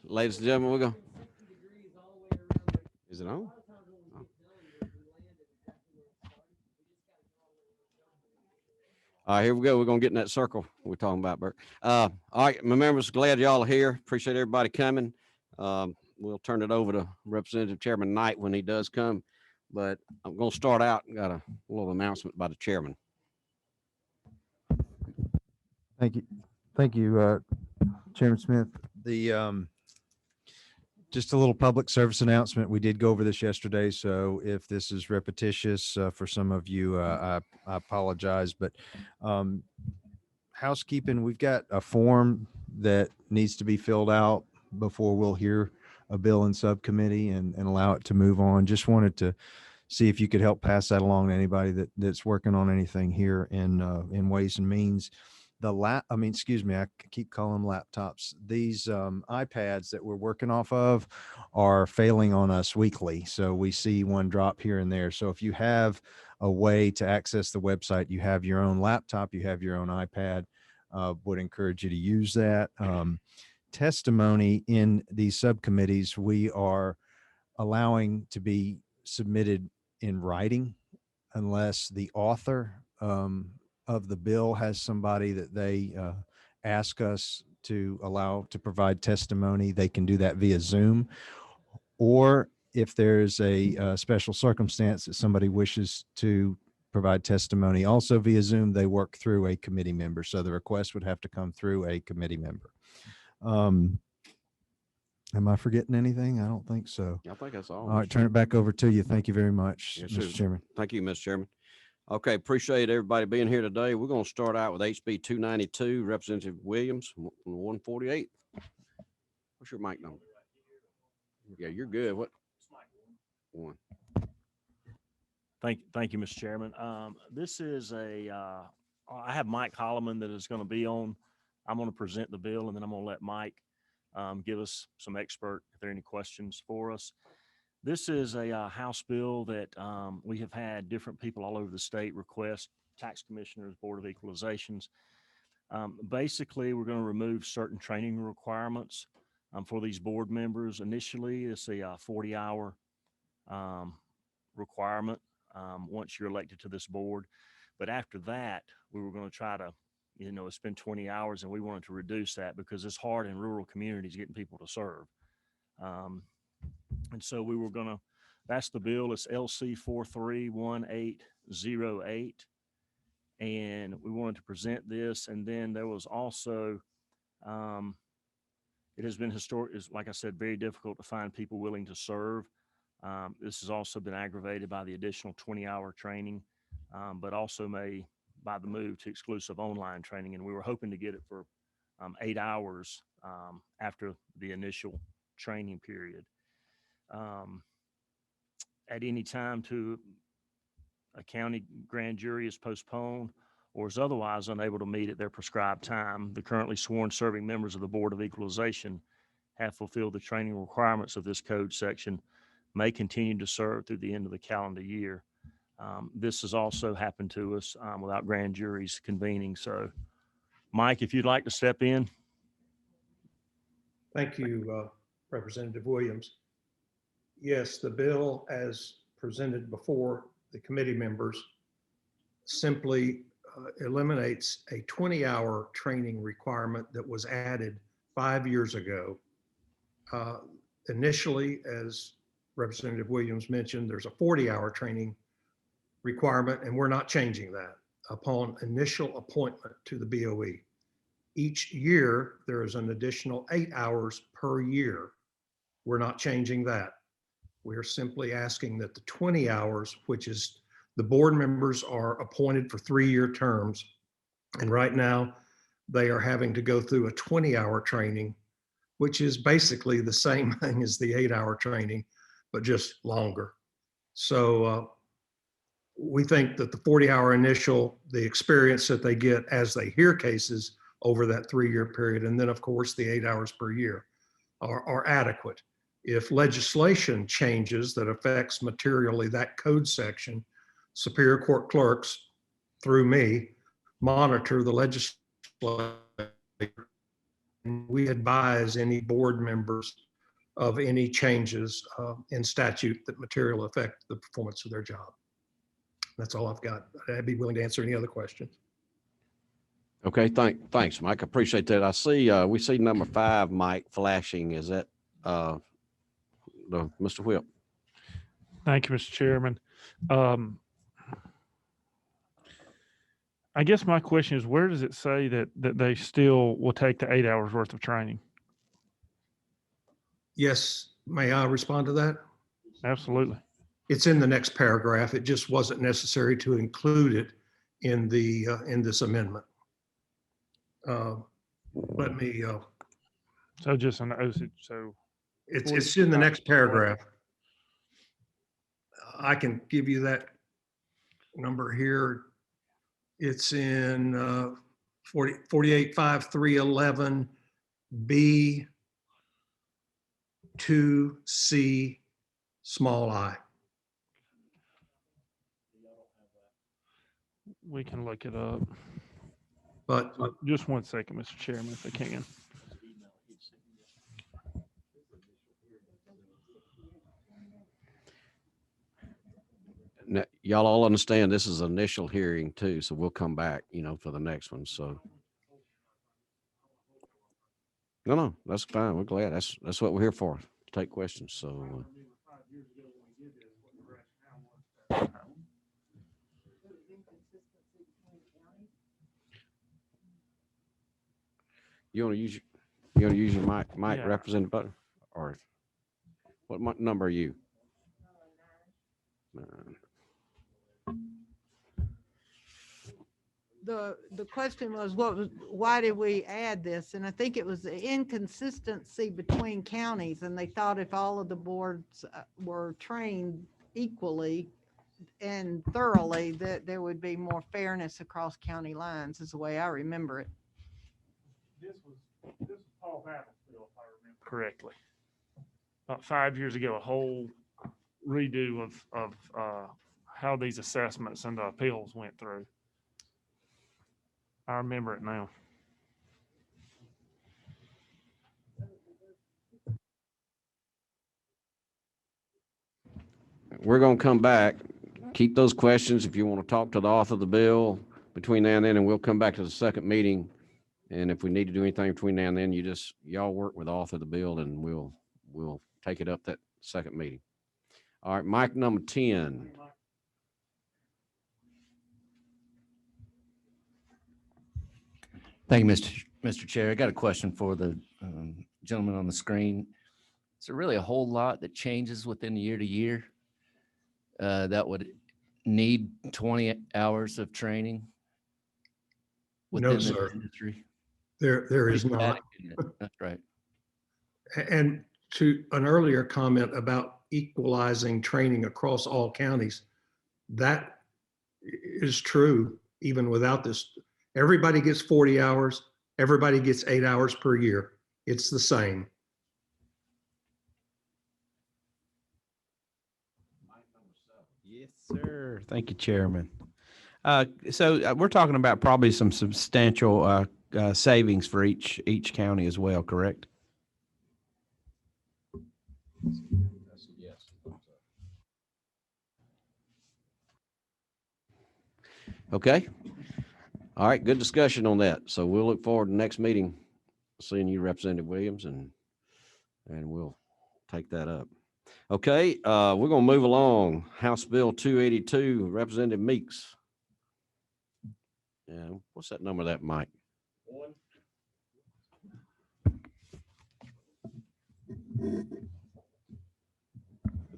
ladies and gentlemen, we're going. Is it on? Oh. All right, here we go. We're going to get in that circle we're talking about, Bert. All right, my members, glad y'all are here. Appreciate everybody coming. We'll turn it over to Representative Chairman Knight when he does come. But I'm going to start out. Got a little announcement by the chairman. Thank you, Chairman Smith. The just a little public service announcement. We did go over this yesterday, so if this is repetitious for some of you, I apologize. But housekeeping, we've got a form that needs to be filled out before we'll hear a bill in subcommittee and allow it to move on. Just wanted to see if you could help pass that along to anybody that's working on anything here in Ways and Means. I keep calling them laptops. These iPads that we're working off of are failing on us weekly. So we see one drop here and there. So if you have a way to access the website, you have your own laptop, you have your own iPad, would encourage you to use that. Testimony in these subcommittees, we are allowing to be submitted in writing unless the author of the bill has somebody that they ask us to allow to provide testimony. They can do that via Zoom, or if there's a special circumstance that somebody wishes to provide testimony also via Zoom, they work through a committee member. So the request would have to come through a committee member. Am I forgetting anything? I don't think so. I think that's all. All right, turn it back over to you. Thank you very much, Yes, Mr. Chairman. Thank you, Mr. Chairman. Okay, appreciate everybody being here today. We're going to start out with HB 292, Representative Williams, 148. What's your mic number? Yeah, you're good. What? One. Thank you, Mr. Chairman. This is I have Mike Holloman that is going to be on. I'm going to present the bill, and then I'm going to let Mike give us some expert if there are any questions for us. This is a House bill that we have had different people all over the state request, tax commissioners, Board of Equalizations. Basically, we're going to remove certain training requirements for these board members. Initially, it's a 40-hour requirement once you're elected to this board. But after that, we were going to try to, it's been 20 hours, and we wanted to reduce that because it's hard in rural communities getting people to serve. And so we were going to, that's the bill. It's LC 431808. And we wanted to present this. And then there was also, it has been like I said, very difficult to find people willing to serve. This has also been aggravated by the additional 20-hour training, but also by the move to exclusive online training. And we were hoping to get it for 8 hours after the initial training period. At any time to a county grand jury is postponed or is otherwise unable to meet at their prescribed time, the currently sworn serving members of the Board of Equalization have fulfilled the training requirements of this code section may continue to serve through the end of the calendar year. This has also happened to us without grand juries convening. So, Mike, if you'd like to step in. Thank you, Representative Williams. Yes, the bill as presented before the committee members simply eliminates a 20-hour training requirement that was added 5 years ago. Initially, as Representative Williams mentioned, there's a 40-hour training requirement, and we're not changing that upon initial appointment to the BOE. Each year, there is an additional 8 hours per year. We're not changing that. We're simply asking that the 20 hours, which is the board members are appointed for 3-year terms. And right now they are having to go through a 20-hour training, which is basically the same thing as the 8-hour training, but just longer. So we think that the 40-hour initial, the experience that they get as they hear cases over that 3-year period, and then of course the 8 hours per year are adequate. If legislation changes that affects materially that code section, Superior Court clerks, through me, monitor the legislature and we advise any board members of any changes in statute that materially affect the performance of their job. That's all I've got. I'd be willing to answer any other questions. Okay, thanks, Mike. I appreciate that. I see, we see number 5, Mike, flashing. Is that, Mr. Whip? Thank you, Mr. Chairman. I guess my question is, where does it say that they still will take the 8 hours worth of training? Yes, may I respond to that? Absolutely. It's in the next paragraph. It just wasn't necessary to include it in the in this amendment. Let me. So just an OC. So It's in the next paragraph. I can give you that number here. It's in 485311 B 2C small I. we can look it up. But Just one second, Mr. Chairman, if I can. Now, y'all all understand this is initial hearing too, so we'll come back, for the next one. So. No, that's fine. We're glad. That's what we're here for, to take questions. So. You want to use your mic, Yeah. Representative Butler, or what number are you? 9. The question was, why did we add this? And I think it was the inconsistency between counties, and they thought if all of the boards were trained equally and thoroughly, that there would be more fairness across county lines, is the way I remember it. This was Paul Battle's bill, if I remember correctly. About 5 years ago, a whole redo of how these assessments and the appeals went through. I remember it now. We're going to come back. Keep those questions if you want to talk to the author of the bill between now and then, and we'll come back to the second meeting. And if we need to do anything between now and then, y'all work with the author of the bill, and we'll take it up that second meeting. All right, mic number 10. Thank you, Mr. Chair. I got a question for the gentleman on the screen. Is there really a whole lot that changes within year to year that would need 20 hours of training No, within the sir. industry? There is not. Static, isn't it? That's right. And to an earlier comment about equalizing training across all counties, that is true even without this. Everybody gets 40 hours. Everybody gets 8 hours per year. It's the same. Yes, sir. Thank you, Chairman. So we're talking about probably some substantial savings for each county as well, correct? Okay. All right, good discussion on that. So we'll look forward to the next meeting, seeing you, Representative Williams, and we'll take that up. Okay, we're going to move along. House Bill 282, Representative Meeks. Yeah, what's that number of that, Mike? 1.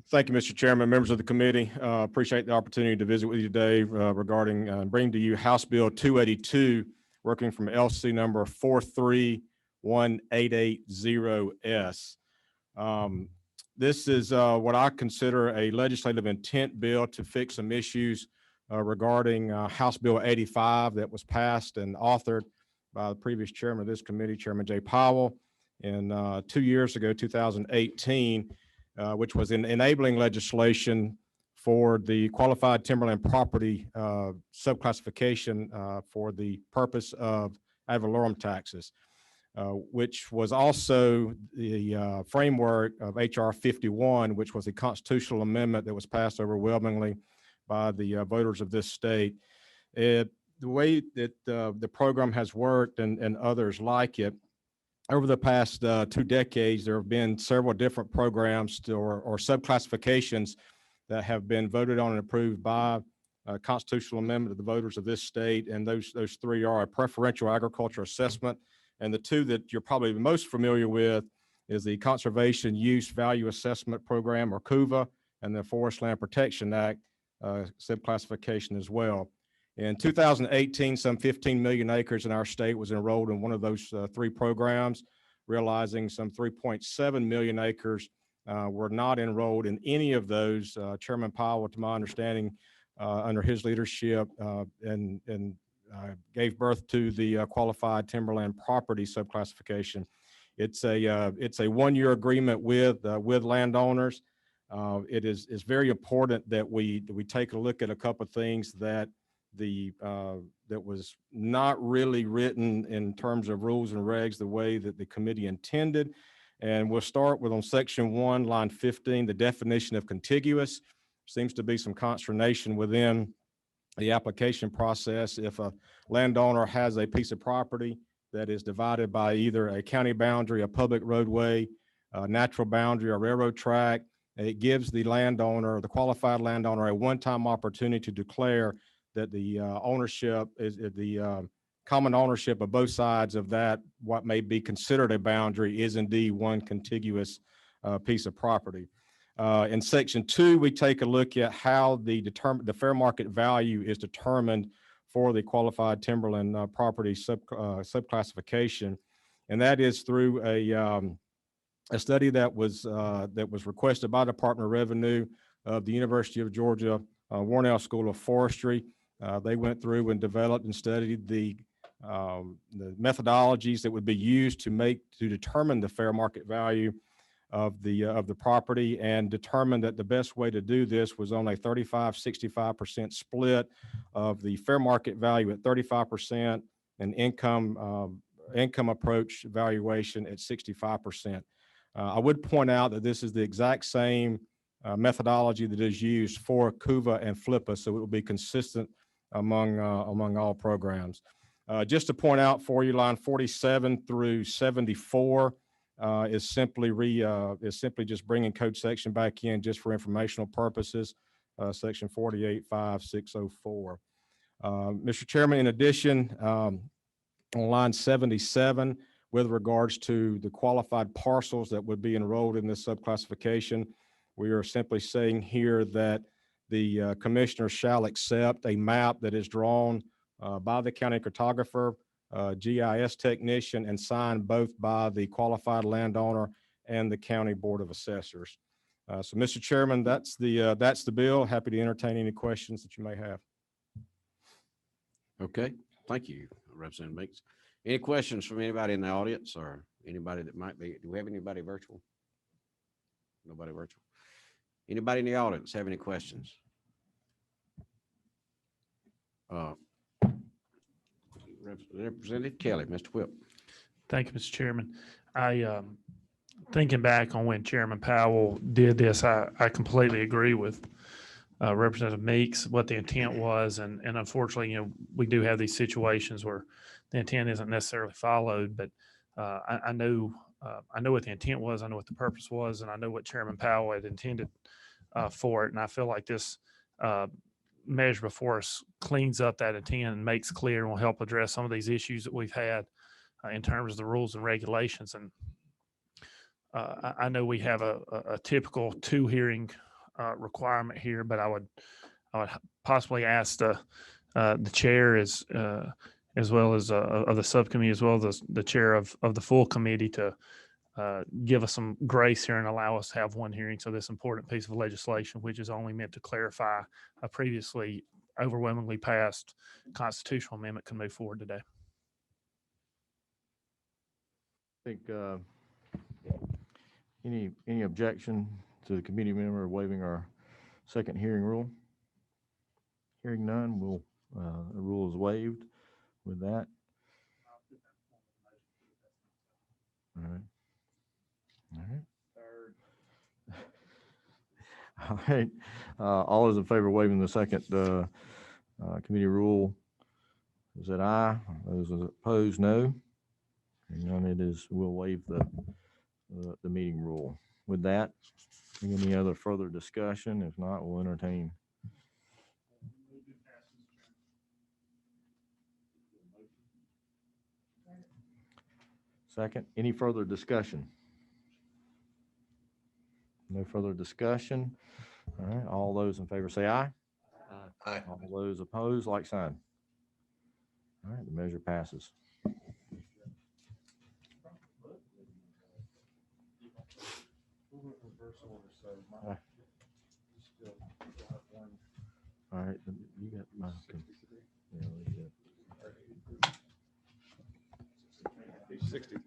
Thank you, Mr. Chairman, members of the committee. Appreciate the opportunity to visit with you today regarding bringing to you House Bill 282, working from LC number 431880S. This is what I consider a legislative intent bill to fix some issues regarding House Bill 85 that was passed and authored by the previous chairman of this committee, Chairman Jay Powell, in 2 years ago, 2018. Which was enabling legislation for the qualified timberland property subclassification for the purpose of ad valorem taxes. which was also the framework of HR 51, which was a constitutional amendment that was passed overwhelmingly by the voters of this state. The way that the program has worked and others like it, over the past 2 decades, there have been several different programs or subclassifications that have been voted on and approved by a constitutional amendment of the voters of this state. And those three are a preferential agriculture assessment. And the two that you're probably most familiar with is the Conservation Use Value Assessment Program, or CUVA, and the Forest Land Protection Act subclassification as well. In 2018, some 15 million acres in our state was enrolled in one of those three programs, realizing some 3.7 million acres were not enrolled in any of those. Chairman Powell, to my understanding, under his leadership, and gave birth to the qualified timberland property subclassification. It's a one-year agreement with landowners. It is very important that we take a look at a couple of things that that was not really written in terms of rules and regs the way that the committee intended. And we'll start with on section 1, line 15, the definition of contiguous. Seems to be some consternation within the application process. If a landowner has a piece of property that is divided by either a county boundary, a public roadway, a natural boundary, or railroad track, it gives the landowner, the qualified landowner, a one-time opportunity to declare that the ownership is the common ownership of both sides of that, what may be considered a boundary, is indeed one contiguous piece of property. In section 2, we take a look at how the fair market value is determined for the qualified timberland property subclassification, and that is through a study that was requested by the Department of Revenue of the University of Georgia Warnell School of Forestry. They went through and developed and studied the methodologies that would be used to determine the fair market value of the property, and determined that the best way to do this was on a 35-65% split of the fair market value at 35% and income approach valuation at 65%. I would point out that this is the exact same methodology that is used for CUVA and FLIPA, so it will be consistent among all programs. Just to point out for you, line 47 through 74 is simply just bringing code section back in just for informational purposes. Section 485604. Mr. Chairman, in addition, on line 77, with regards to the qualified parcels that would be enrolled in this subclassification, we are simply saying here that the commissioner shall accept a map that is drawn by the county cartographer, GIS technician, and signed both by the qualified landowner and the county board of assessors. So, Mr. Chairman, that's the bill. Happy to entertain any questions that you may have. Okay, thank you, Representative Meeks. Any questions from anybody in the audience or anybody that might be? Do we have anybody virtual? Nobody virtual. Anybody in the audience have any questions? Representative Kelly, Mr. Whip. Thank you, Mr. Chairman. Thinking back on when Chairman Powell did this, I completely agree with Representative Meeks, what the intent was. And unfortunately, we do have these situations where the intent isn't necessarily followed, but I know what the intent was. I know what the purpose was, and I know what Chairman Powell had intended for it. And I feel like this measure before us cleans up that intent and makes clear and will help address some of these issues that we've had in terms of the rules and regulations. And I know we have a typical 2 hearing requirement here, but I would possibly ask the chair as well as of the subcommittee, as well as the chair of the full committee, to give us some grace here and allow us to have 1 hearing so this important piece of legislation, which is only meant to clarify a previously overwhelmingly passed constitutional amendment, can move forward today. I think any objection to the committee member waiving our second hearing rule? Hearing none, the rule is waived. With that, All right. All right. All right. All those in favor of waiving the second committee rule, is that aye? Those opposed, no. Hearing none, it is, we'll waive the meeting rule. With that, any other further discussion? If not, we'll entertain. Second, any further discussion? No further discussion. All right, all those in favor say aye. Aye. All those opposed, like sign. All right, the measure passes. All right, you got my. Yeah, we did. 63.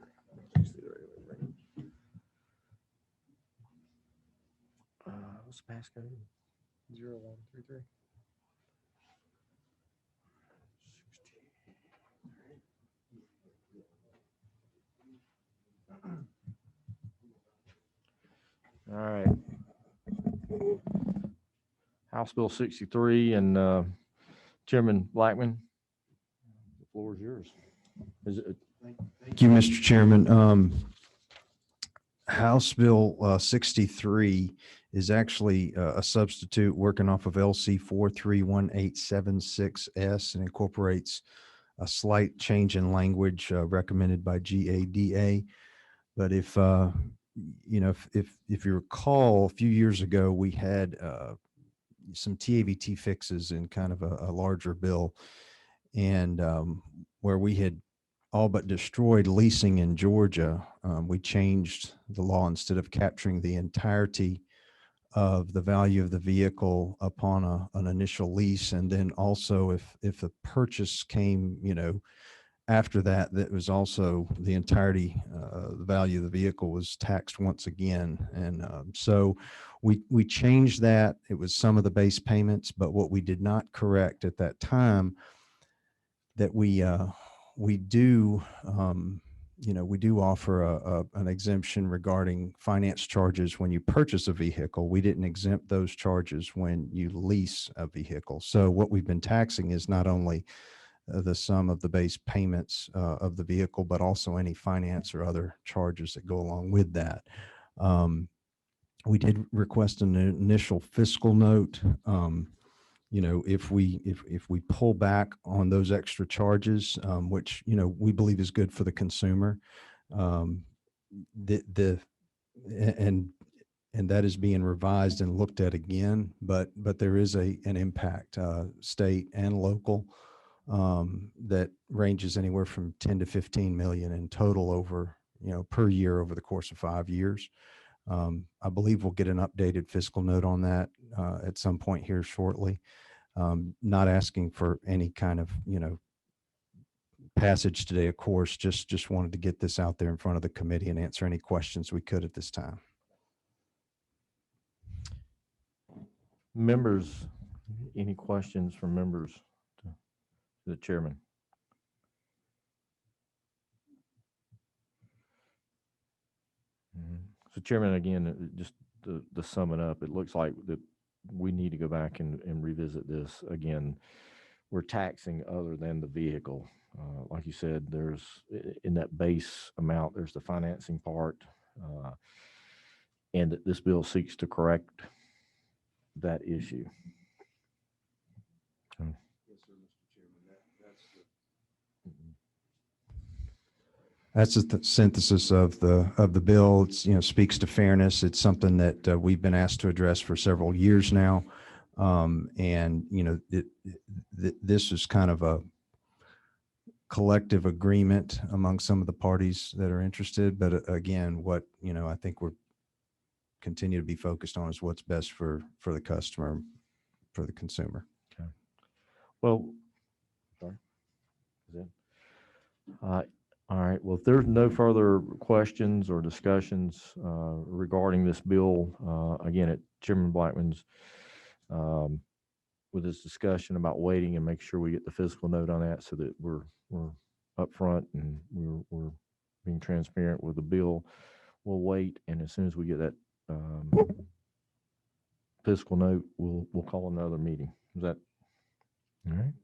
What's the passcode? 0133. All right. House Bill 63 and Chairman Blackman, the floor is yours. Is it? Thank you, Mr. Chairman. House Bill 63 is actually a substitute working off of LC 431876S and incorporates a slight change in language recommended by GADA. But if you recall, a few years ago, we had some TAVT fixes in kind of a larger bill, and where we had all but destroyed leasing in Georgia, we changed the law. Instead of capturing the entirety of the value of the vehicle upon an initial lease, and then also if the purchase came, after that, that was also the entirety, the value of the vehicle was taxed once again. And so we changed that. It was some of the base payments, but what we did not correct at that time, that we do offer an exemption regarding finance charges when you purchase a vehicle. We didn't exempt those charges when you lease a vehicle. So what we've been taxing is not only the sum of the base payments of the vehicle, but also any finance or other charges that go along with that. We did request an initial fiscal note. If we pull back on those extra charges, which we believe is good for the consumer, and that is being revised and looked at again. But there is an impact, state and local, that ranges anywhere from 10 to 15 million in total over per year over the course of 5 years. I believe we'll get an updated fiscal note on that at some point here shortly. Not asking for any kind of passage today, of course. Just wanted to get this out there in front of the committee and answer any questions we could at this time. Members, any questions from members to the chairman? So Chairman, again, just to sum it up, it looks like that we need to go back and revisit this again. We're taxing other than the vehicle. Like you said, there's in that base amount, there's the financing part, and that this bill seeks to correct that issue. That's the synthesis of the bill. It's, speaks to fairness. It's something that we've been asked to address for several years now. And, this is kind of a collective agreement among some of the parties that are interested. But again, what, I think we're continue to be focused on is what's best for the customer, for the consumer. Okay. Well, sorry. Is it? All right. Well, if there's no further questions or discussions regarding this bill, again, at Chairman Blackman's, with this discussion about waiting and make sure we get the fiscal note on that so that we're upfront and we're being transparent with the bill. We'll wait, and as soon as we get that fiscal note, we'll call another meeting. Is that all right?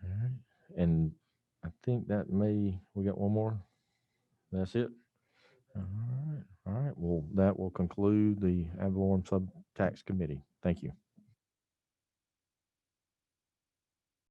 All right. And I think we got one more. That's it. All right. All right. Well, that will conclude the Ad valorem Sub Tax Committee. Thank you.